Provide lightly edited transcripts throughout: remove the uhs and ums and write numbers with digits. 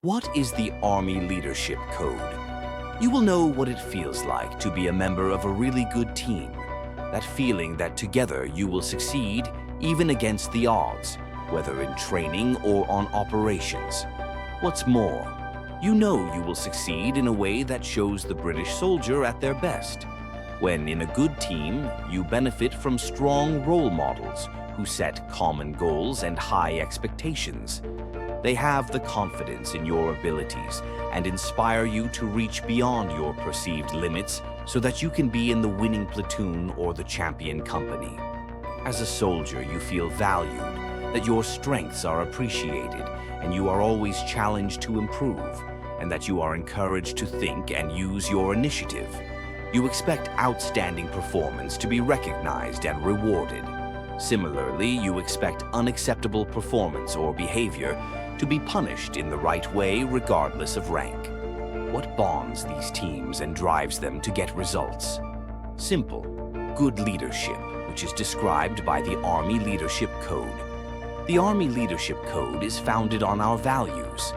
What is the Army Leadership Code? You will know what it feels like to be a member of a really good team. That feeling that together you will succeed even against the odds, whether in training or on operations. What's more, you know you will succeed in a way that shows the British soldier at their best. When in a good team, you benefit from strong role models who set common goals and high expectations. They have the confidence in your abilities and inspire you to reach beyond your perceived limits so that you can be in the winning platoon or the champion company. As a soldier, you feel valued, that your strengths are appreciated, and you are always challenged to improve, and that you are encouraged to think and use your initiative. You expect outstanding performance to be recognized and rewarded. Similarly, you expect unacceptable performance or behavior to be punished in the right way regardless of rank. What bonds these teams and drives them to get results? Simple, good leadership, which is described by the Army Leadership Code. The Army Leadership Code is founded on our values.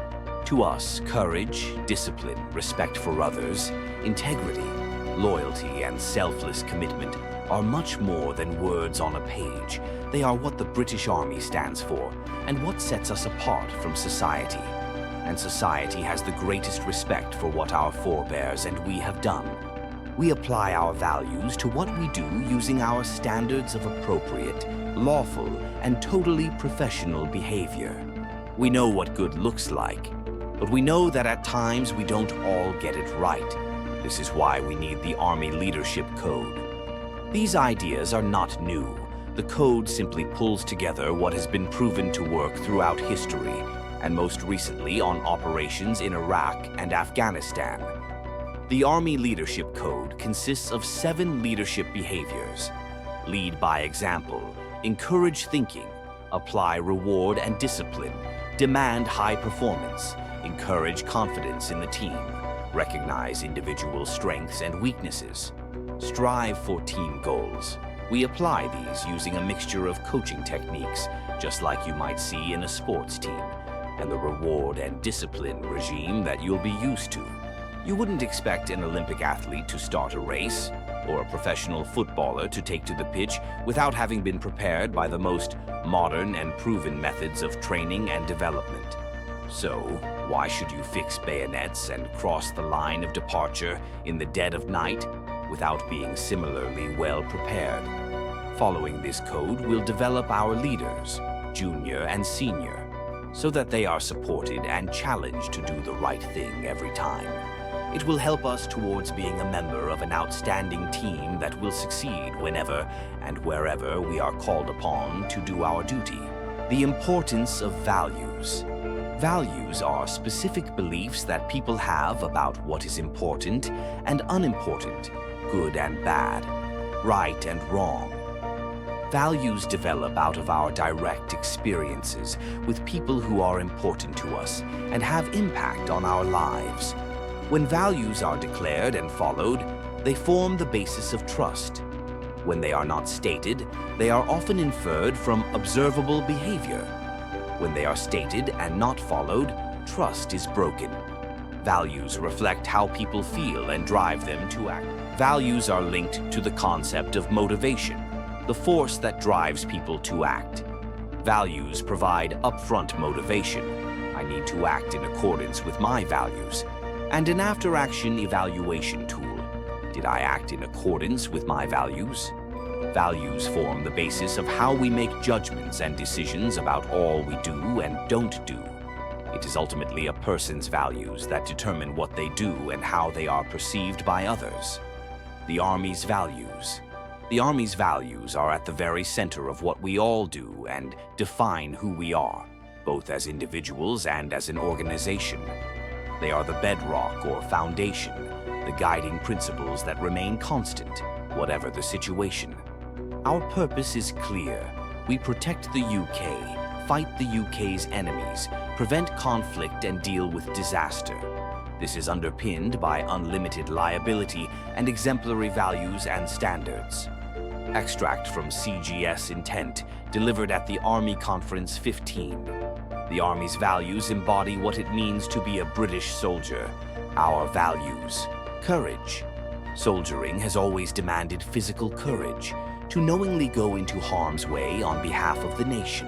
To us, courage, discipline, respect for others, integrity, loyalty, and selfless commitment are much more than words on a page. They are what the British Army stands for and what sets us apart from society. And society has the greatest respect for what our forebears and we have done. We apply our values to what we do using our standards of appropriate, lawful, and totally professional behavior. We know what good looks like, but we know that at times we don't all get it right. This is why we need the Army Leadership Code. These ideas are not new. The code simply pulls together what has been proven to work throughout history, and most recently on operations in Iraq and Afghanistan. The Army Leadership Code consists of 7 leadership behaviors. Lead by example, encourage thinking, apply reward and discipline, demand high performance, encourage confidence in the team, recognize individual strengths and weaknesses, strive for team goals. We apply these using a mixture of coaching techniques, just like you might see in a sports team, and the reward and discipline regime that you'll be used to. You wouldn't expect an Olympic athlete to start a race, or a professional footballer to take to the pitch without having been prepared by the most modern and proven methods of training and development. So, why should you fix bayonets and cross the line of departure in the dead of night without being similarly well prepared? Following this code, we'll develop our leaders, junior and senior, so that they are supported and challenged to do the right thing every time. It will help us towards being a member of an outstanding team that will succeed whenever and wherever we are called upon to do our duty. The importance of values. Values are specific beliefs that people have about what is important and unimportant, good and bad, right and wrong. Values develop out of our direct experiences with people who are important to us and have impact on our lives. When values are declared and followed, they form the basis of trust. When they are not stated, they are often inferred from observable behavior. When they are stated and not followed, trust is broken. Values reflect how people feel and drive them to act. Values are linked to the concept of motivation, the force that drives people to act. Values provide upfront motivation. I need to act in accordance with my values. And an after-action evaluation tool. Did I act in accordance with my values? Values form the basis of how we make judgments and decisions about all we do and don't do. It is ultimately a person's values that determine what they do and how they are perceived by others. The Army's values. The Army's values are at the very center of what we all do and define who we are, both as individuals and as an organization. They are the bedrock or foundation, the guiding principles that remain constant, whatever the situation. Our purpose is clear. We protect the UK, fight the UK's enemies, prevent conflict, and deal with disaster. This is underpinned by unlimited liability and exemplary values and standards. Extract from CGS Intent, delivered at the Army Conference 15. The Army's values embody what it means to be a British soldier. Our values: courage. Soldiering has always demanded physical courage, to knowingly go into harm's way on behalf of the nation.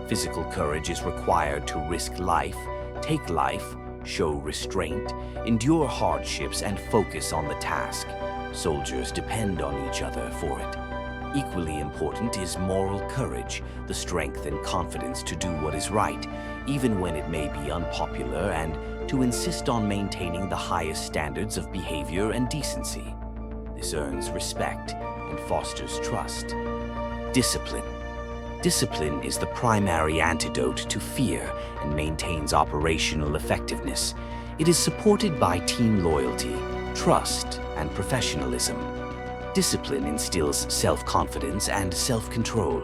Physical courage is required to risk life, take life, show restraint, endure hardships, and focus on the task. Soldiers depend on each other for it. Equally important is moral courage, the strength and confidence to do what is right, even when it may be unpopular, and to insist on maintaining the highest standards of behavior and decency. This earns respect and fosters trust. Discipline. Discipline is the primary antidote to fear and maintains operational effectiveness. It is supported by team loyalty, trust, and professionalism. Discipline instills self-confidence and self-control.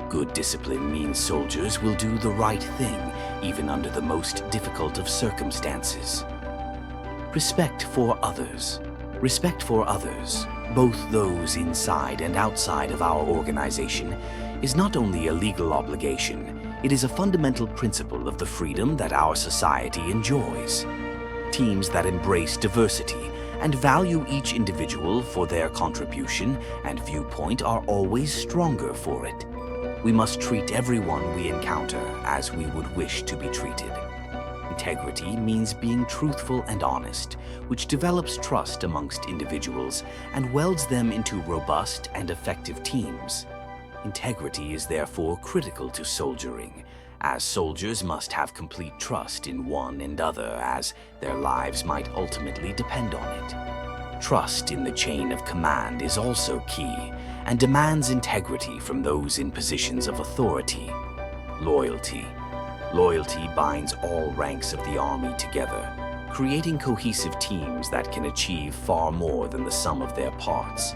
Good discipline means soldiers will do the right thing, even under the most difficult of circumstances. Respect for others. Respect for others, both those inside and outside of our organization, is not only a legal obligation, it is a fundamental principle of the freedom that our society enjoys. Teams that embrace diversity and value each individual for their contribution and viewpoint are always stronger for it. We must treat everyone we encounter as we would wish to be treated. Integrity means being truthful and honest, which develops trust amongst individuals and welds them into robust and effective teams. Integrity is therefore critical to soldiering, as soldiers must have complete trust in one another, as their lives might ultimately depend on it. Trust in the chain of command is also key and demands integrity from those in positions of authority. Loyalty. Loyalty binds all ranks of the Army together, creating cohesive teams that can achieve far more than the sum of their parts.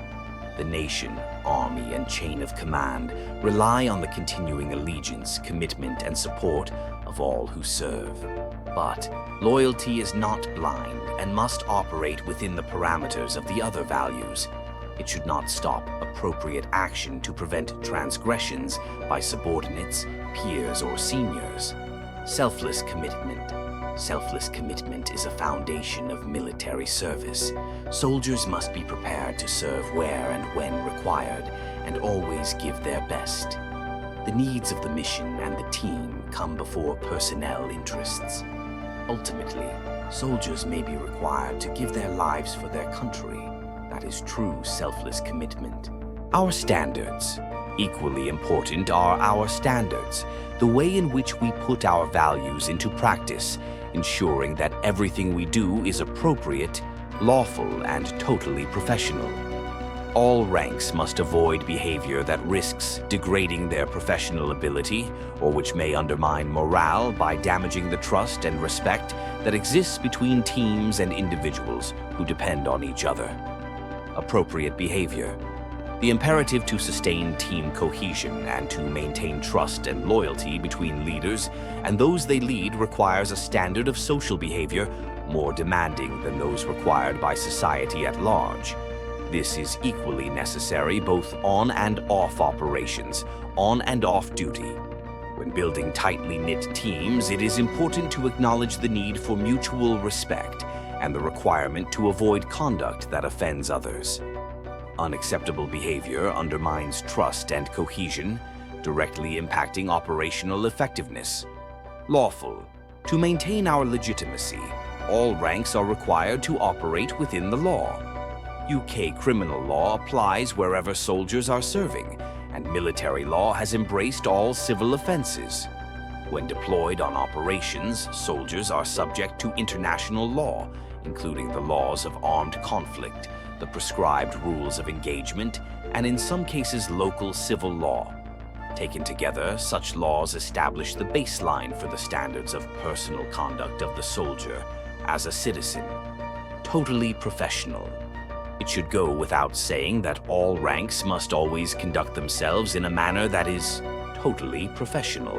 The nation, Army, and chain of command rely on the continuing allegiance, commitment, and support of all who serve. But loyalty is not blind and must operate within the parameters of the other values. It should not stop appropriate action to prevent transgressions by subordinates, peers, or seniors. Selfless commitment. Selfless commitment is a foundation of military service. Soldiers must be prepared to serve where and when required, and always give their best. The needs of the mission and the team come before personnel interests. Ultimately, soldiers may be required to give their lives for their country. That is true selfless commitment. Our standards. Equally important are our standards, the way in which we put our values into practice, ensuring that everything we do is appropriate, lawful, and totally professional. All ranks must avoid behavior that risks degrading their professional ability or which may undermine morale by damaging the trust and respect that exists between teams and individuals who depend on each other. Appropriate behavior. The imperative to sustain team cohesion and to maintain trust and loyalty between leaders and those they lead requires a standard of social behavior more demanding than those required by society at large. This is equally necessary both on and off operations, on and off duty. When building tightly knit teams, it is important to acknowledge the need for mutual respect and the requirement to avoid conduct that offends others. Unacceptable behavior undermines trust and cohesion, directly impacting operational effectiveness. Lawful. To maintain our legitimacy, all ranks are required to operate within the law. UK criminal law applies wherever soldiers are serving, and military law has embraced all civil offenses. When deployed on operations, soldiers are subject to international law, including the laws of armed conflict, the prescribed rules of engagement, and in some cases local civil law. Taken together, such laws establish the baseline for the standards of personal conduct of the soldier as a citizen. Totally professional. It should go without saying that all ranks must always conduct themselves in a manner that is totally professional.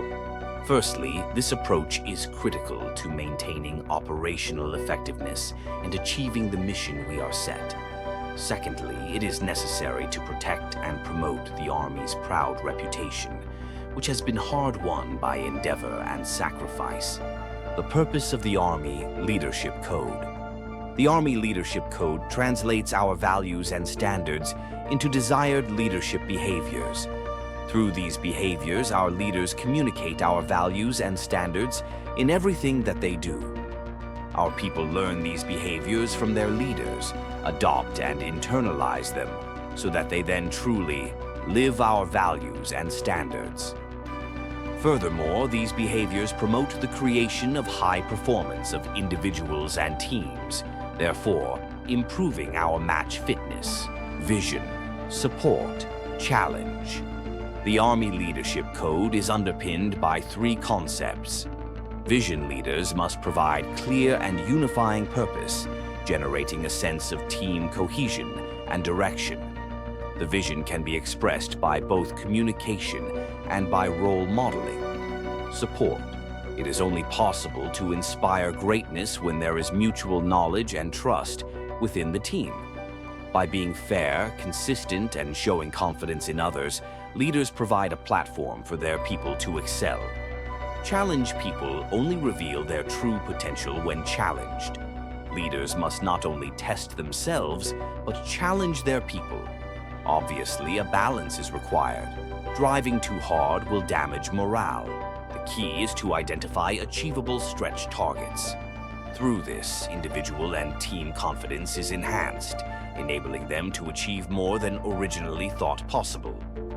Firstly, this approach is critical to maintaining operational effectiveness and achieving the mission we are set. Secondly, it is necessary to protect and promote the Army's proud reputation. which has been hard-won by endeavor and sacrifice. The purpose of the Army Leadership Code. The Army Leadership Code translates our values and standards into desired leadership behaviors. Through these behaviors, our leaders communicate our values and standards in everything that they do. Our people learn these behaviors from their leaders, adopt and internalize them, so that they then truly live our values and standards. Furthermore, these behaviors promote the creation of high performance of individuals and teams, therefore improving our match fitness, vision, support, challenge. The Army Leadership Code is underpinned by 3 concepts. Vision leaders must provide clear and unifying purpose, generating a sense of team cohesion and direction. The vision can be expressed by both communication and by role modeling. Support. It is only possible to inspire greatness when there is mutual knowledge and trust within the team. By being fair, consistent, and showing confidence in others, leaders provide a platform for their people to excel. Challenge people only reveal their true potential when challenged. Leaders must not only test themselves, but challenge their people. Obviously, a balance is required. Driving too hard will damage morale. The key is to identify achievable stretch targets. Through this, individual and team confidence is enhanced, enabling them to achieve more than originally thought possible.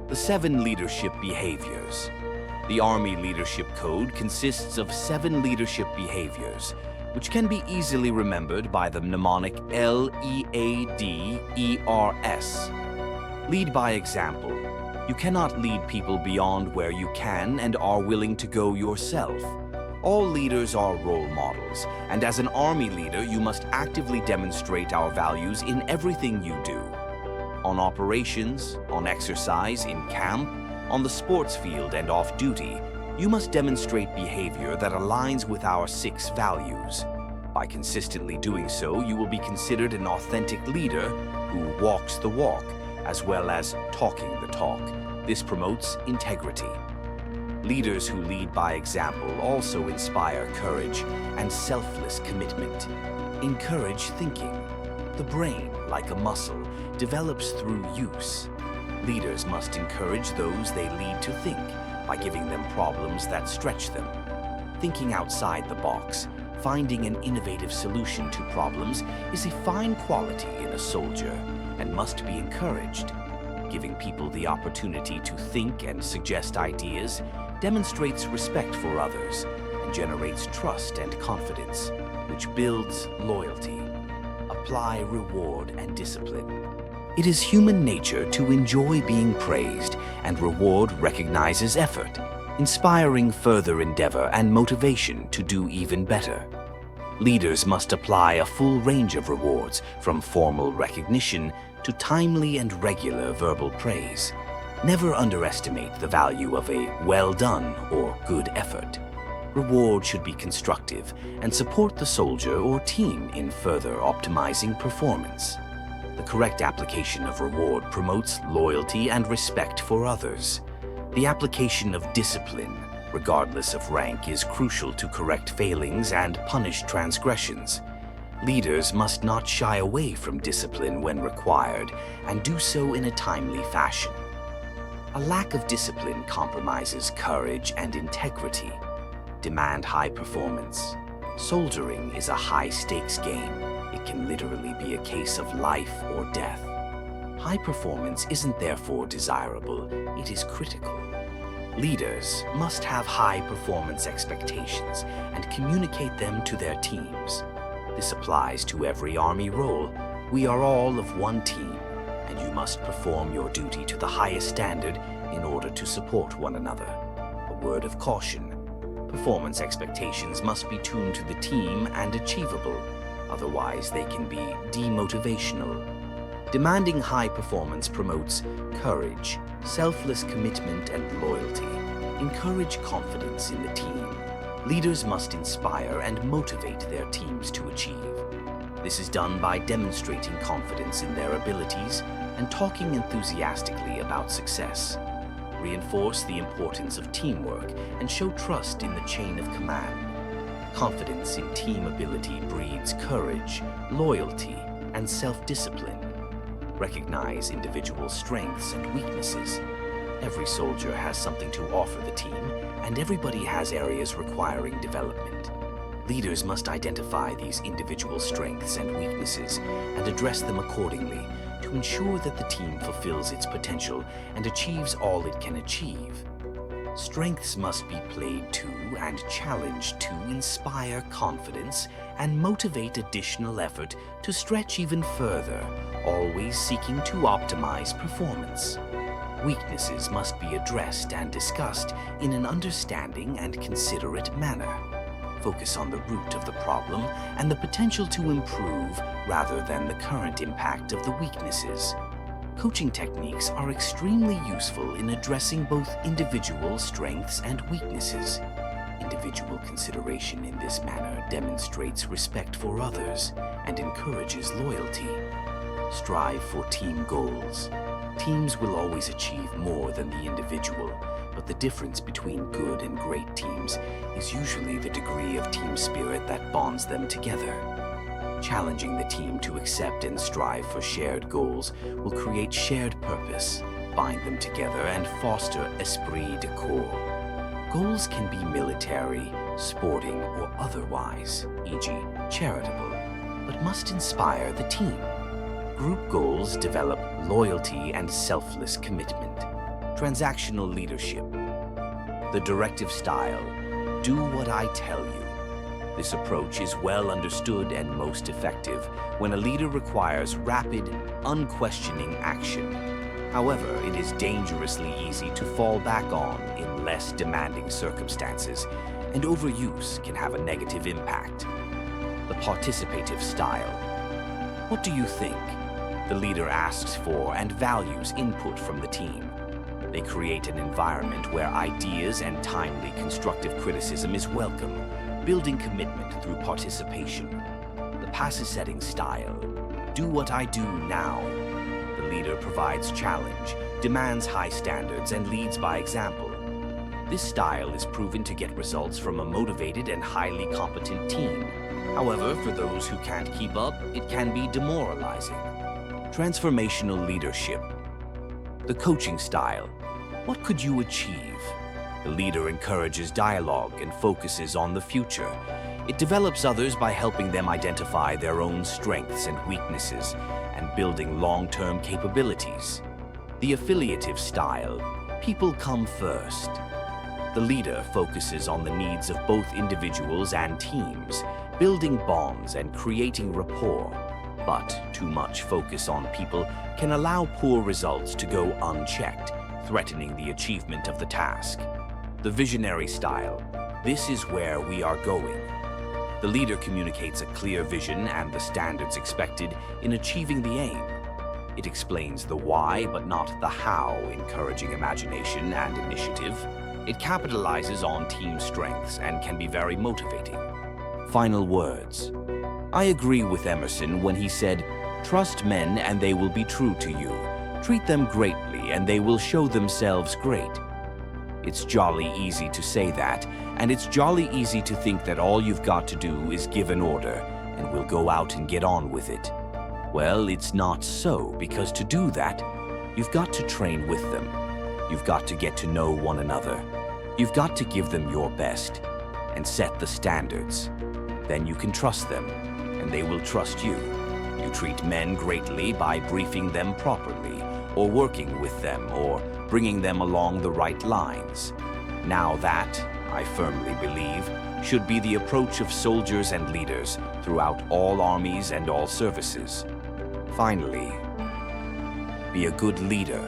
The 7 leadership behaviors. The Army Leadership Code consists of 7 leadership behaviors, which can be easily remembered by the mnemonic LEADERS. Lead by example. You cannot lead people beyond where you can and are willing to go yourself. All leaders are role models, and as an Army leader, you must actively demonstrate our values in everything you do. On operations, on exercise, in camp, on the sports field, and off-duty, you must demonstrate behavior that aligns with our 6 values. By consistently doing so, you will be considered an authentic leader who walks the walk, as well as talking the talk. This promotes integrity. Leaders who lead by example also inspire courage and selfless commitment. Encourage thinking. The brain, like a muscle, develops through use. Leaders must encourage those they lead to think by giving them problems that stretch them. Thinking outside the box, finding an innovative solution to problems is a fine quality in a soldier and must be encouraged. Giving people the opportunity to think and suggest ideas demonstrates respect for others and generates trust and confidence, which builds loyalty. Apply reward and discipline. It is human nature to enjoy being praised, and reward recognizes effort, inspiring further endeavor and motivation to do even better. Leaders must apply a full range of rewards, from formal recognition to timely and regular verbal praise. Never underestimate the value of a well done or good effort. Reward should be constructive and support the soldier or team in further optimizing performance. The correct application of reward promotes loyalty and respect for others. The application of discipline, regardless of rank, is crucial to correct failings and punish transgressions. Leaders must not shy away from discipline when required, and do so in a timely fashion. A lack of discipline compromises courage and integrity. Demand high performance. Soldiering is a high-stakes game. It can literally be a case of life or death. High performance isn't therefore desirable, it is critical. Leaders must have high performance expectations and communicate them to their teams. This applies to every Army role. We are all of one team, and you must perform your duty to the highest standard in order to support one another. A word of caution. Performance expectations must be tuned to the team and achievable. Otherwise, they can be demotivational. Demanding high performance promotes courage, selfless commitment, and loyalty. Encourage confidence in the team. Leaders must inspire and motivate their teams to achieve. This is done by demonstrating confidence in their abilities and talking enthusiastically about success. reinforce the importance of teamwork and show trust in the chain of command. Confidence in team ability breeds courage, loyalty, and self-discipline. Recognize individual strengths and weaknesses. Every soldier has something to offer the team, and everybody has areas requiring development. Leaders must identify these individual strengths and weaknesses and address them accordingly to ensure that the team fulfills its potential and achieves all it can achieve. Strengths must be played to and challenged to inspire confidence and motivate additional effort to stretch even further, always seeking to optimize performance. Weaknesses must be addressed and discussed in an understanding and considerate manner. Focus on the root of the problem and the potential to improve rather than the current impact of the weaknesses. Coaching techniques are extremely useful in addressing both individual strengths and weaknesses. Individual consideration in this manner demonstrates respect for others and encourages loyalty. Strive for team goals. Teams will always achieve more than the individual, but the difference between good and great teams is usually the degree of team spirit that bonds them together. Challenging the team to accept and strive for shared goals will create shared purpose, bind them together, and foster esprit de corps. Goals can be military, sporting, or otherwise, e.g., charitable, but must inspire the team. Group goals develop loyalty and selfless commitment. Transactional leadership. The directive style. Do what I tell you. This approach is well understood and most effective when a leader requires rapid, unquestioning action. However, it is dangerously easy to fall back on in less demanding circumstances, and overuse can have a negative impact. The participative style. What do you think? The leader asks for and values input from the team. They create an environment where ideas and timely constructive criticism is welcome, building commitment through participation. The passive-setting style. Do what I do now. The leader provides challenge, demands high standards, and leads by example. This style is proven to get results from a motivated and highly competent team. However, for those who can't keep up, it can be demoralizing. Transformational leadership. The coaching style. What could you achieve? The leader encourages dialogue and focuses on the future. It develops others by helping them identify their own strengths and weaknesses and building long-term capabilities. The affiliative style. People come first. The leader focuses on the needs of both individuals and teams, building bonds and creating rapport. But too much focus on people can allow poor results to go unchecked, threatening the achievement of the task. The visionary style. This is where we are going. The leader communicates a clear vision and the standards expected in achieving the aim. It explains the why but not the how, encouraging imagination and initiative. It capitalizes on team strengths and can be very motivating. Final words. I agree with Emerson when he said, "Trust men and they will be true to you. Treat them greatly and they will show themselves great." It's jolly easy to say that, and it's jolly easy to think that all you've got to do is give an order and we'll go out and get on with it. Well, it's not so, because to do that, you've got to train with them. You've got to get to know one another. You've got to give them your best and set the standards. Then you can trust them, and they will trust you. You treat men greatly by briefing them properly, or working with them, or bringing them along the right lines. Now that, I firmly believe, should be the approach of soldiers and leaders throughout all armies and all services. Finally, be a good leader.